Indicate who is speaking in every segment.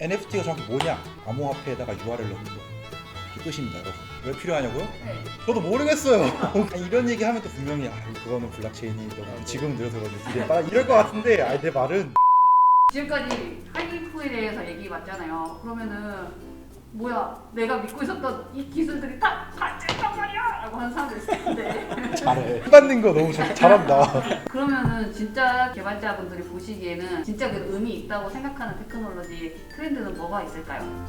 Speaker 1: NFT가 정확히 뭐냐? 암호화폐에다가 URL 넣는 거예요. 이게 끝입니다, 여러분. 왜 필요하냐고요?
Speaker 2: 네.
Speaker 1: 저도 모르겠어요. 이런 얘기 하면 또 분명히 그거는 블록체인이 너무 지금 들어서가지고 미래 빨라 이럴 것 같은데 내 말은
Speaker 2: 지금까지 하이프에 대해서 얘기 맞잖아요. 그러면은 뭐야 내가 믿고 있었던 이 기술들이 다 가짜란 말이야! 라고 하는 사람들 있을 텐데
Speaker 1: 잘해. 받는 거 너무 잘한다.
Speaker 2: 그러면은 진짜 개발자분들이 보시기에는 진짜 그 의미 있다고 생각하는 테크놀로지 트렌드는 뭐가 있을까요?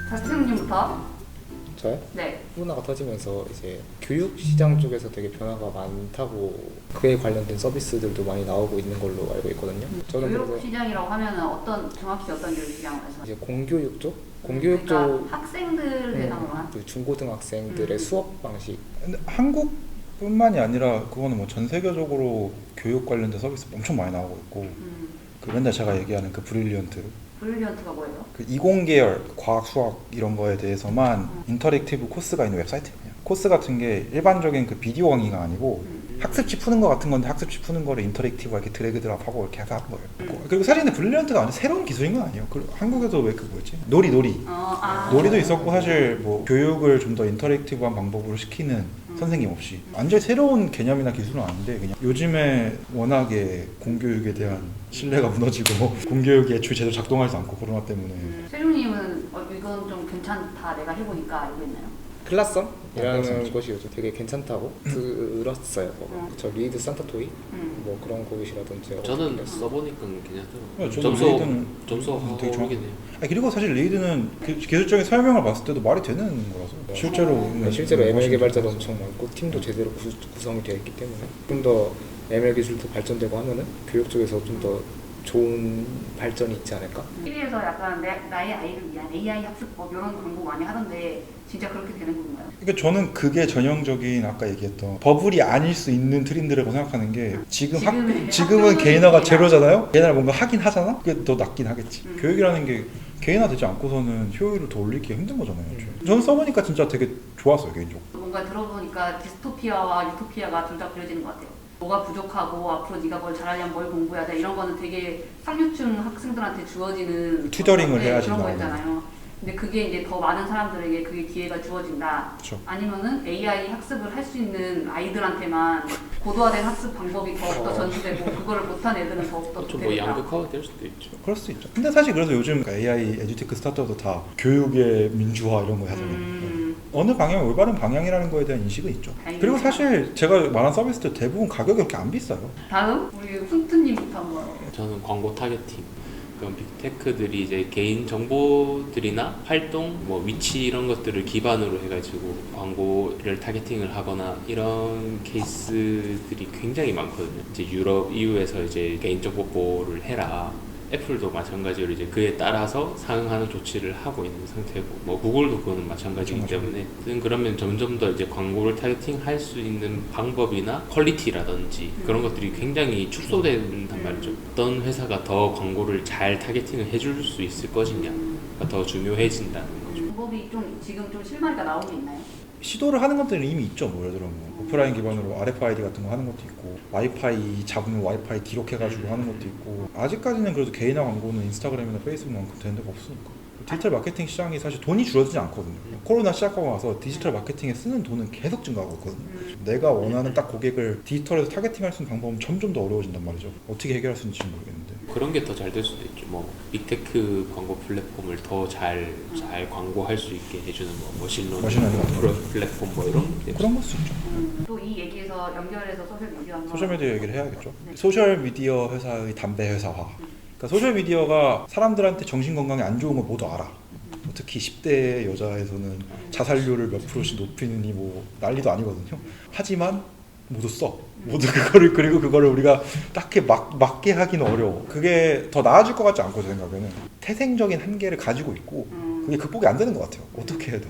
Speaker 2: 박수님부터.
Speaker 3: 저요?
Speaker 2: 네.
Speaker 3: 코로나가 터지면서 이제 교육 시장 쪽에서 되게 변화가 많다고 그에 관련된 서비스들도 많이 나오고 있는 걸로 알고 있거든요. 저는
Speaker 2: 교육
Speaker 3: 그래서
Speaker 2: 시장이라고 하면은 정확히 어떤 교육 시장을 말씀하세요?
Speaker 3: 이제 공교육 쪽, 공교육
Speaker 2: 그러니까
Speaker 3: 쪽
Speaker 2: 학생들 대상으로 한?
Speaker 3: 그 중고등학생들의 수업 방식.
Speaker 1: 근데 한국뿐만이 아니라 그거는 뭐 전 세계적으로 교육 관련된 서비스 엄청 많이 나오고 있고 그 맨날 제가 얘기하는 그 브릴리언트
Speaker 2: 브릴리언트가 뭐예요?
Speaker 1: 그 이공계열 과학 수학 이런 거에 대해서만 인터랙티브 코스가 있는 웹사이트예요. 코스 같은 게 일반적인 그 비디오 강의가 아니고 학습지 푸는 거 같은 건데 학습지 푸는 거를 인터랙티브하게 이렇게 드래그 드랍하고 이렇게 해서 하는 거예요. 그리고 사실 브릴리언트가 완전 새로운 기술인 건 아니에요. 한국에도 왜 그 뭐였지? 놀이 놀이도 있었고 사실 뭐 교육을 좀 더 인터랙티브한 방법으로 시키는 선생님 없이 완전히 새로운 개념이나 기술은 아닌데 그냥 요즘에 워낙에 공교육에 대한 신뢰가 무너지고 공교육이 애초에 제대로 작동하지 않고 코로나 때문에
Speaker 2: 세종님은 이건 좀 괜찮다 내가 해보니까 알고 있나요?
Speaker 3: 클라썸이라는 곳이 요즘 되게 괜찮다고 들었어요. 저 리드 산타토이 뭐 그런 곳이라든지
Speaker 4: 저는
Speaker 3: 들었어요.
Speaker 4: 써보니까 괜찮더라고요.
Speaker 1: 저도 레이드는
Speaker 4: 점수하고
Speaker 1: 되게
Speaker 4: 오긴 해요.
Speaker 1: 그리고 사실 레이드는 그 기술적인 설명을 봤을 때도 말이 되는 거라서 실제로
Speaker 3: 실제로 ML 개발자도 엄청 많고 팀도 제대로 구성이 되어 있기 때문에 좀 더 ML 기술도 발전되고 하면은 교육 쪽에서 좀 더 좋은 발전이 있지 않을까?
Speaker 2: TV에서 약간 나의 아이를 위한 AI 학습법 이런 광고 많이 하던데 진짜 그렇게 되는 건가요?
Speaker 1: 그러니까 저는 그게 전형적인 아까 얘기했던 버블이 아닐 수 있는 트렌드라고 생각하는 게 지금은 개인화가 제로잖아요. 개인화를 뭔가 하긴 하잖아. 그게 더 낫긴 하겠지. 교육이라는 게 개인화되지 않고서는 효율을 더 올리기가 힘든 거잖아요. 저는 써보니까 진짜 되게 좋았어요 개인적으로.
Speaker 2: 뭔가 들어보니까 디스토피아와 유토피아가 둘 다 그려지는 것 같아요. 뭐가 부족하고 앞으로 네가 뭘 잘하려면 뭘 공부해야 돼 이런 거는 되게 상류층 학생들한테 주어지는
Speaker 1: 튜터링을 해야지
Speaker 2: 그런
Speaker 1: 나오는.
Speaker 2: 거잖아요. 근데 그게 이제 더 많은 사람들에게 그게 기회가 주어진다.
Speaker 1: 그쵸.
Speaker 2: 아니면은 AI 학습을 할 수 있는 아이들한테만 고도화된 학습 방법이 더욱더 전수되고 그거를 못한 애들은 더욱더
Speaker 4: 좀
Speaker 2: 되겠다.
Speaker 4: 양극화가 될 수도 있죠.
Speaker 1: 그럴 수도 있죠. 근데 사실 그래서 요즘 AI 에듀테크 스타트업도 다 교육의 민주화 이런 거 하잖아요. 어느 방향이 올바른 방향이라는 거에 대한 인식은 있죠. 그리고 사실 제가 말한 서비스도 대부분 가격이 그렇게 안 비싸요.
Speaker 2: 다음 우리 훈트님부터 한번.
Speaker 4: 저는 광고 타겟팅. 그럼 빅테크들이 이제 개인 정보들이나 활동, 뭐 위치 이런 것들을 기반으로 해가지고 광고를 타겟팅을 하거나 이런 케이스들이 굉장히 많거든요. 이제 유럽, EU에서 이제 개인정보 보호를 해라. 애플도 마찬가지로 이제 그에 따라서 상응하는 조치를 하고 있는 상태고, 뭐 구글도 그거는 마찬가지이기 때문에 그러면 점점 더 이제 광고를 타겟팅할 수 있는 방법이나 퀄리티라든지 그런 것들이 굉장히 축소된단 말이죠. 어떤 회사가 더 광고를 잘 타겟팅을 해줄 수 있을 것이냐가 더 중요해진다는 거죠.
Speaker 2: 방법이 좀 지금 좀 실마리가 나오고 있나요?
Speaker 1: 시도를 하는 것들은 이미 있죠. 뭐 예를 들어 뭐 오프라인 기반으로 RFID 같은 거 하는 것도 있고 와이파이 잡으면 와이파이 기록해가지고 하는 것도 있고 아직까지는 그래도 개인화 광고는 인스타그램이나 페이스북만큼 되는 데가 없으니까 디지털 마케팅 시장이 사실 돈이 줄어들지 않거든요. 코로나 시작하고 나서 디지털 마케팅에 쓰는 돈은 계속 증가하고 있거든요. 내가 원하는 딱 고객을 디지털에서 타겟팅할 수 있는 방법은 점점 더 어려워진단 말이죠. 어떻게 해결할 수 있는지 모르겠는데
Speaker 4: 그런 게 더 잘 될 수도 있죠. 뭐 빅테크 광고 플랫폼을 더 잘 광고할 수 있게 해주는 뭐 머신러닝
Speaker 1: 같은
Speaker 4: 플랫폼 뭐 이런 게
Speaker 1: 그런 걸 수 있죠.
Speaker 2: 또 이 얘기에서 연결해서 소셜미디어 한번.
Speaker 1: 소셜미디어 얘기를 해야겠죠.
Speaker 2: 네.
Speaker 1: 소셜미디어 회사의 담배 회사화. 그러니까 소셜미디어가 사람들한테 정신건강에 안 좋은 걸 모두 알아. 특히 10대 여자에서는 자살률을 몇 프로씩 높이느니 뭐 난리도 아니거든요. 하지만 모두 써. 모두 그리고 그거를 우리가 딱히 맞게 하기는 어려워. 그게 더 나아질 것 같지 않고 제 생각에는 태생적인 한계를 가지고 있고 그게 극복이 안 되는 것 같아요. 어떻게 해도.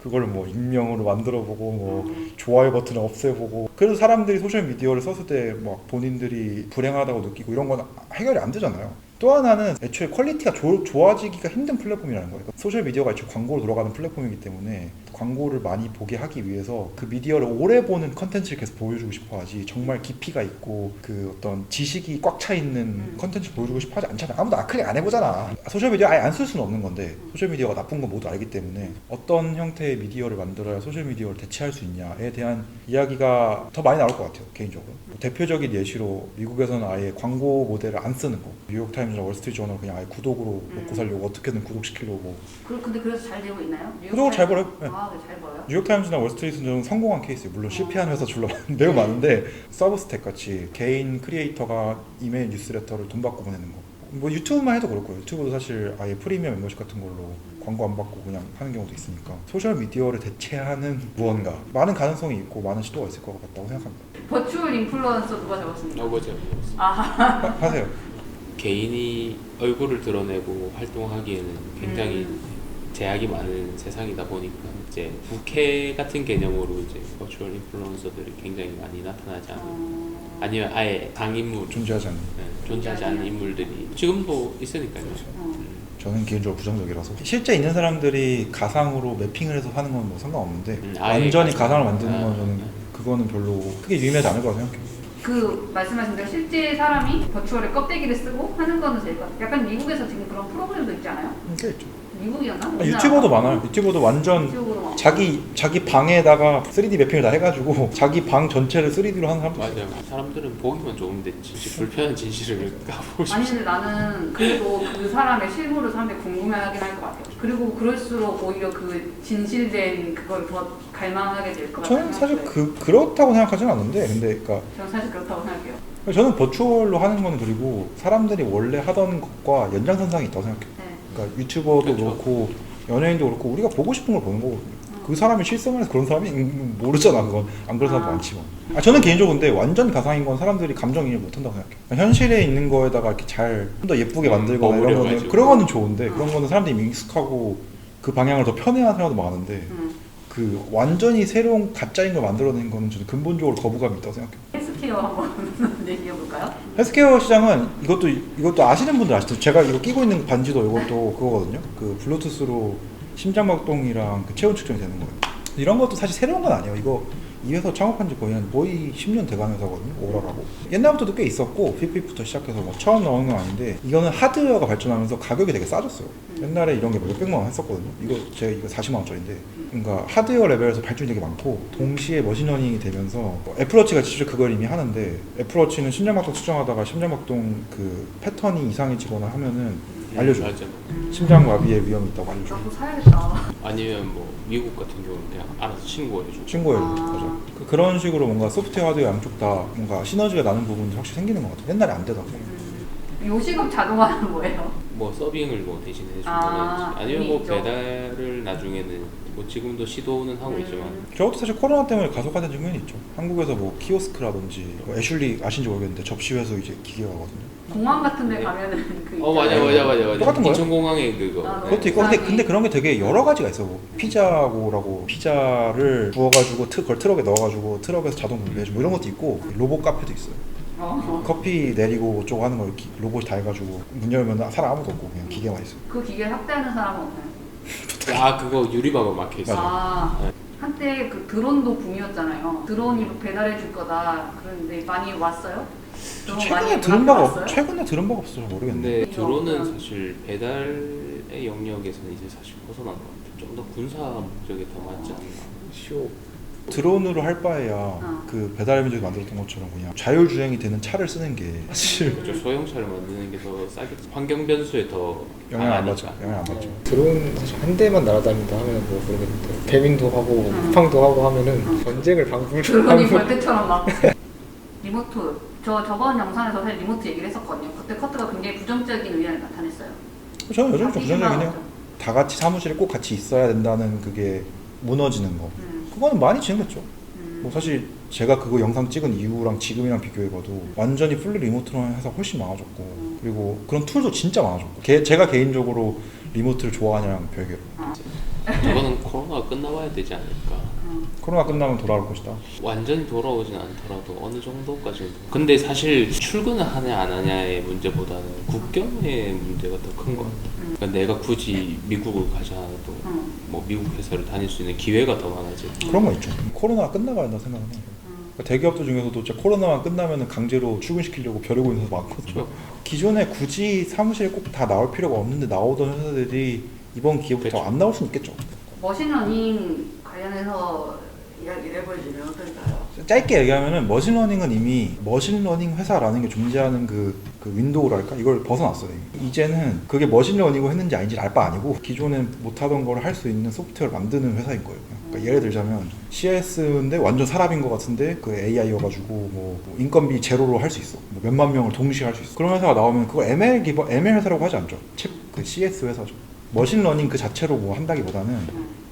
Speaker 1: 그걸 뭐 익명으로 만들어보고 뭐 좋아요 버튼을 없애보고 그래도 사람들이 소셜미디어를 썼을 때 막 본인들이 불행하다고 느끼고 이런 건 해결이 안 되잖아요. 또 하나는 애초에 퀄리티가 좋아지기가 힘든 플랫폼이라는 거예요. 소셜미디어가 애초에 광고로 돌아가는 플랫폼이기 때문에 광고를 많이 보게 하기 위해서 그 미디어를 오래 보는 컨텐츠를 계속 보여주고 싶어 하지, 정말 깊이가 있고 그 어떤 지식이 꽉 차 있는 컨텐츠 보여주고 싶어 하지 않잖아. 아무도 클릭 안 해보잖아. 소셜미디어 아예 안 쓸 수는 없는 건데, 소셜미디어가 나쁜 건 모두 알기 때문에 어떤 형태의 미디어를 만들어야 소셜미디어를 대체할 수 있냐에 대한 이야기가 더 많이 나올 것 같아요, 개인적으로. 대표적인 예시로 미국에서는 아예 광고 모델을 안 쓰는 거, 뉴욕타임즈나 월스트리트저널 그냥 아예 구독으로 먹고 살려고 어떻게든 구독시키려고.
Speaker 2: 근데 그래서 잘 되고 있나요?
Speaker 1: 구독을 잘 벌어요. 네.
Speaker 2: 아, 네, 잘 벌어요?
Speaker 1: 뉴욕타임즈나 월스트리트는 성공한 케이스예요. 물론 실패한 회사 줄로 매우 많은데, 서브스택 같이 개인 크리에이터가 이메일 뉴스레터를 돈 받고 보내는 거. 뭐 유튜브만 해도 그렇고, 유튜브도 사실 아예 프리미엄 멤버십 같은 걸로 광고 안 받고 그냥 하는 경우도 있으니까 소셜 미디어를 대체하는 무언가, 많은 가능성이 있고 많은 시도가 있을 것 같다고 생각합니다.
Speaker 2: 버추얼 인플루언서 누가 잡았습니까?
Speaker 4: 맞아요.
Speaker 1: 하세요.
Speaker 4: 개인이 얼굴을 드러내고 활동하기에는 굉장히 제약이 많은 세상이다 보니까 이제 부캐 같은 개념으로 이제 버추얼 인플루언서들이 굉장히 많이 나타나지 않는, 아니면 아예 상인물,
Speaker 1: 존재하지 않는.
Speaker 4: 존재하지 않는 인물들이 지금도 있으니까요.
Speaker 1: 저는 개인적으로 부정적이라서, 실제 있는 사람들이 가상으로 매핑을 해서 하는 건 뭐 상관없는데
Speaker 4: 아예
Speaker 1: 완전히 가상을 만드는 건 저는 그거는 별로 크게 유의미하지 않을 거라고 생각해요.
Speaker 2: 그 말씀하신 대로 실제 사람이 버추얼의 껍데기를 쓰고 하는 거는 제일 것 같아요. 약간 미국에서 지금 그런 프로그램도 있지 않아요?
Speaker 1: 꽤 있죠.
Speaker 2: 미국이었나?
Speaker 1: 유튜버도 많아요. 유튜버도 완전
Speaker 2: 유튜브로 많고.
Speaker 1: 자기 방에다가 3D 매핑을 다 해가지고 자기 방 전체를 3D로 하는 사람도 있어요.
Speaker 4: 맞아요. 사람들은 보기만 좋으면 됐지. 불편한 진실을 까보고 싶지.
Speaker 2: 아니 근데 나는 그래도 그 사람의 실물을 사람들이 궁금해하긴 할 것 같아요. 그리고 그럴수록 오히려 그 진실된 그걸 더 갈망하게 될 것 같아요.
Speaker 1: 저는 사실 그렇다고 생각하지는 않는데, 근데 그러니까
Speaker 2: 저는 사실 그렇다고 생각해요.
Speaker 1: 저는 버추얼로 하는 거는, 그리고 사람들이 원래 하던 것과 연장선상이 있다고 생각해요.
Speaker 2: 네.
Speaker 1: 그러니까 유튜버도
Speaker 4: 그렇죠.
Speaker 1: 그렇고 연예인도 그렇고 우리가 보고 싶은 걸 보는 거거든요. 그 사람이 실생활에서 그런 사람이 모르잖아. 그건 안 그런 사람도 많지만. 저는 개인적으로 근데 완전 가상인 건 사람들이 감정 이해를 못한다고 생각해요. 그러니까 현실에 있는 거에다가 이렇게 잘 좀 더 예쁘게 만들거나 이런 거는,
Speaker 4: 버무려가지고.
Speaker 1: 그런 거는 좋은데, 그런 거는 사람들이 익숙하고 그 방향을 더 편애하는 사람도 많은데, 그 완전히 새로운 가짜인 걸 만들어낸 거는 저는 근본적으로 거부감이 있다고 생각해요.
Speaker 2: 헬스케어 한번 얘기해볼까요?
Speaker 1: 헬스케어 시장은 이것도 아시는 분들 아시죠? 제가 이거 끼고 있는 반지도 이것도 그거거든요. 그 블루투스로 심장박동이랑 그 체온 측정이 되는 거예요. 이런 것도 사실 새로운 건 아니에요. 이 회사 창업한 지 거의 10년 돼가는 회사거든요. 오라라고. 옛날부터도 꽤 있었고, 핏핏부터 시작해서 뭐 처음 나오는 건 아닌데, 이거는 하드웨어가 발전하면서 가격이 되게 싸졌어요. 옛날에 이런 게 몇백만 원 했었거든요. 제가 40만 원짜리인데, 그러니까 하드웨어 레벨에서 발전이 되게 많고, 동시에 머신러닝이 되면서 애플워치가 직접 그걸 이미 하는데, 애플워치는 심장박동 측정하다가 심장박동 그 패턴이 이상해지거나 하면은 알려줘요.
Speaker 4: 맞아.
Speaker 1: 심장마비의 위험이 있다고 알려줘요.
Speaker 2: 나도 사야겠다.
Speaker 4: 아니면 뭐 미국 같은 경우는 그냥 알아서 신고해주고.
Speaker 1: 친구예요. 맞아. 그런 식으로 뭔가 소프트웨어 하드웨어 양쪽 다 뭔가 시너지가 나는 부분이 확실히 생기는 것 같아요. 옛날에 안 되던 거.
Speaker 2: 요식업 자동화는 뭐예요?
Speaker 4: 뭐 서빙을 뭐 대신 해주거나
Speaker 2: 아,
Speaker 4: 아니면 뭐
Speaker 2: 있죠.
Speaker 4: 배달을 나중에는 뭐 지금도 시도는 하고 있지만
Speaker 1: 저것도 사실 코로나 때문에 가속화된 측면이 있죠. 한국에서 뭐 키오스크라든지, 뭐 애슐리 아신지 모르겠는데 접시회수 이제 기계가 가거든요.
Speaker 2: 공항 같은 데
Speaker 4: 네.
Speaker 2: 가면은 그
Speaker 4: 맞아.
Speaker 1: 똑같은 거예요?
Speaker 4: 인천공항에 그거.
Speaker 2: 아,
Speaker 1: 그것도 있고, 근데 그런 게 되게 여러 가지가 있어. 뭐 피자고라고 피자를 구워가지고 그걸 트럭에 넣어가지고 트럭에서 자동 분배해주고 이런 것도 있고, 로봇 카페도 있어요. 커피 내리고 어쩌고 하는 걸 로봇이 다 해가지고 문 열면 사람 아무도 없고 그냥 기계만 있어요.
Speaker 2: 그 기계를 학대하는 사람은 없나요?
Speaker 4: 그거 유리박으로 막혀 있어.
Speaker 2: 아, 한때 그 드론도 붐이었잖아요. 드론이 배달해 줄 거다. 그런데 많이 왔어요? 드론 많이
Speaker 1: 최근에 들은 바가
Speaker 2: 왔어요?
Speaker 1: 최근에 들은 바가 없어서 모르겠는데.
Speaker 4: 근데 드론은 사실 배달의 영역에서는 이제 사실 벗어난 것 같아요. 좀 더 군사 목적에 더 맞지 않나.
Speaker 3: 쇼.
Speaker 1: 드론으로 할 바에야 그 배달의 민족이 만들었던 것처럼 그냥 자율주행이 되는 차를 쓰는 게 사실
Speaker 4: 그렇죠. 소형차를 만드는 게 더 싸겠지. 환경 변수에 더
Speaker 1: 영향 안
Speaker 4: 강하니까.
Speaker 1: 받죠. 영향 안 받죠.
Speaker 3: 드론 사실 한 대만 날아다닌다 하면 뭐 모르겠는데, 배민도 하고 쿠팡도 하고 하면은 전쟁을
Speaker 2: 드론이 벌떼처럼 막 리모트. 저번 영상에서 사실 리모트 얘기를 했었거든요. 그때 커트가 굉장히 부정적인 의견을 나타냈어요.
Speaker 1: 저는 여전히 좀
Speaker 2: 바뀌지만
Speaker 1: 부정적이긴 해요.
Speaker 2: 않죠.
Speaker 1: 다 같이 사무실에 꼭 같이 있어야 된다는 그게 무너지는 거. 그거는 많이 진행됐죠. 뭐 사실 제가 그거 영상 찍은 이후랑 지금이랑 비교해봐도 완전히 풀리 리모트로 하는 회사가 훨씬 많아졌고, 그리고 그런 툴도 진짜 많아졌고, 제가 개인적으로 리모트를 좋아하냐랑 별개로.
Speaker 4: 이거는 코로나가 끝나봐야 되지 않을까.
Speaker 1: 코로나 끝나면 돌아올 것이다.
Speaker 4: 완전히 돌아오진 않더라도 어느 정도까지는. 근데 사실 출근을 하냐 안 하냐의 문제보다는 국경의 문제가 더 큰 것 같아. 그러니까 내가 굳이 미국을 가지 않아도 뭐 미국 회사를 다닐 수 있는 기회가 더 많아질.
Speaker 1: 그런 거 있죠. 코로나가 끝나봐야 한다 생각은 해요. 그러니까 대기업들 중에서도 진짜 코로나만 끝나면 강제로 출근시키려고 벼르고 있는 회사 많거든요.
Speaker 4: 그렇죠.
Speaker 1: 기존에 굳이 사무실에 꼭 다 나올 필요가 없는데 나오던 회사들이 이번 기회부터
Speaker 4: 그렇죠.
Speaker 1: 안 나올 수는 있겠죠.
Speaker 2: 머신러닝 관련해서 이야기를 해보시면 어떨까요?
Speaker 1: 짧게 얘기하면은 머신러닝은 이미 머신러닝 회사라는 게 존재하는 그 윈도우랄까? 이걸 벗어났어요. 이제는 그게 머신러닝으로 했는지 아닌지 알 바 아니고 기존에 못하던 걸 할 수 있는 소프트웨어를 만드는 회사인 거예요. 그러니까 예를 들자면 CS인데 완전 사람인 것 같은데 그 AI여가지고 뭐 인건비 제로로 할 수 있어. 뭐 몇만 명을 동시에 할 수 있어. 그런 회사가 나오면 그걸 ML 회사라고 하지 않죠. 그 CS 회사죠. 머신러닝 그 자체로 뭐 한다기보다는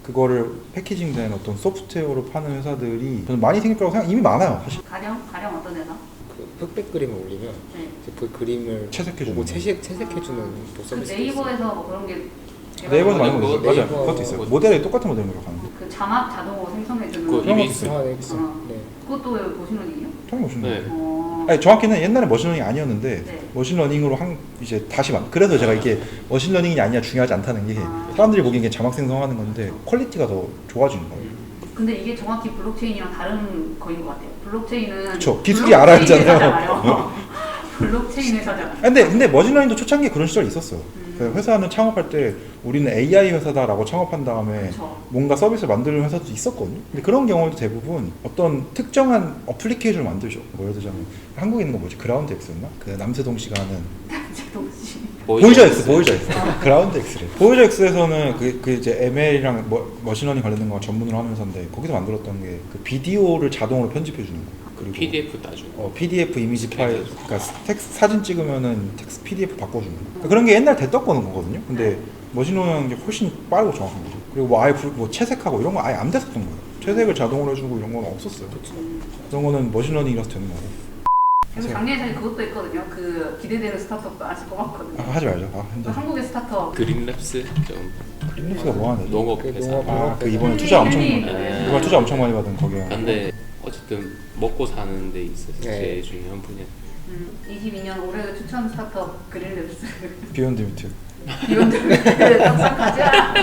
Speaker 1: 그거를 패키징된 어떤 소프트웨어로 파는 회사들이 저는 많이 생길 거라고 생각 이미 많아요 사실.
Speaker 2: 가령 어떤 회사?
Speaker 3: 그 흑백 그림을 올리면
Speaker 2: 네.
Speaker 3: 이제 그 그림을
Speaker 1: 채색해주는
Speaker 3: 보고
Speaker 1: 거.
Speaker 3: 채색해주는 뭐
Speaker 2: 그
Speaker 3: 서비스.
Speaker 2: 네이버에서 뭐 그런 게
Speaker 1: 네이버에서 많이
Speaker 4: 그거
Speaker 1: 보죠. 맞아요.
Speaker 3: 네이버
Speaker 1: 그것도 있어요. 모델이 똑같은 모델로 가는 거.
Speaker 2: 그 자막 자동으로 생성해주는
Speaker 4: 그거
Speaker 1: 그런
Speaker 4: 이미
Speaker 1: 것도
Speaker 4: 있어요.
Speaker 3: 아, 네, 있어.
Speaker 2: 어.
Speaker 3: 네.
Speaker 2: 그것도 머신러닝이에요?
Speaker 1: 처음에 머신러닝.
Speaker 4: 네.
Speaker 1: 아니 정확히는 옛날에 머신러닝이 아니었는데
Speaker 2: 네.
Speaker 1: 머신러닝으로 이제 다시 그래서 제가 이게 머신러닝이 아니냐 중요하지 않다는 게 사람들이 보기엔 이게 자막 생성하는 건데 퀄리티가 더 좋아지는 거예요.
Speaker 2: 근데 이게 정확히 블록체인이랑 다른 거인 것 같아요. 블록체인은
Speaker 1: 그쵸. 기술이 알아야
Speaker 2: 했잖아요. 블록체인 회사잖아요.
Speaker 1: 근데 머신러닝도 초창기에 그런 시절이 있었어요. 그 회사는 창업할 때 우리는 AI 회사다라고 창업한 다음에
Speaker 2: 그쵸.
Speaker 1: 뭔가 서비스를 만드는 회사도 있었거든요. 근데 그런 경우에도 대부분 어떤 특정한 어플리케이션을 만들죠. 뭐 예를 들자면 한국에 있는 거 뭐지? 그라운드 X였나? 그 남세동 씨가 하는
Speaker 2: 제동씨.
Speaker 1: 보이저 X. 그라운드 X래. 보이저 X에서는 그 이제 ML이랑 머신러닝 관련된 거 전문으로 하는 회사인데 거기서 만들었던 게 그 비디오를 자동으로 편집해 주는 거. 그리고
Speaker 4: PDF 따주고.
Speaker 1: PDF 이미지 파일, 그러니까 사진 찍으면은 텍스트 PDF 바꿔주는 거. 그러니까 그런 게 옛날 됐던 거거든요. 근데 머신러닝 게 훨씬 빠르고 정확한 거죠. 그리고 뭐 아예 뭐 채색하고 이런 거 아예 안 됐었던 거예요. 채색을 자동으로 해주고 이런 건 없었어요. 그런 거는 머신러닝이라서 되는 거고.
Speaker 2: 그리고 작년에 그것도 있거든요. 그 기대되는 스타트업도 아실 것 같거든요.
Speaker 1: 하지 말죠. 힘들어.
Speaker 2: 한국의 스타트업.
Speaker 4: 그린랩스 좀
Speaker 1: 그린랩스가 뭐 하네.
Speaker 4: 농업
Speaker 3: 그
Speaker 4: 회사.
Speaker 3: 농업
Speaker 1: 그 이번에 투자 엄청
Speaker 4: 네.
Speaker 1: 이번에 투자 엄청 많이 받은 거기에.
Speaker 4: 근데 어쨌든 먹고 사는 데 있어서
Speaker 3: 네.
Speaker 4: 제일 중요한 분야.
Speaker 2: 22년 올해 추천 스타트업 그린랩스.
Speaker 1: 비욘드 미트.
Speaker 2: 이런데 항상 가자.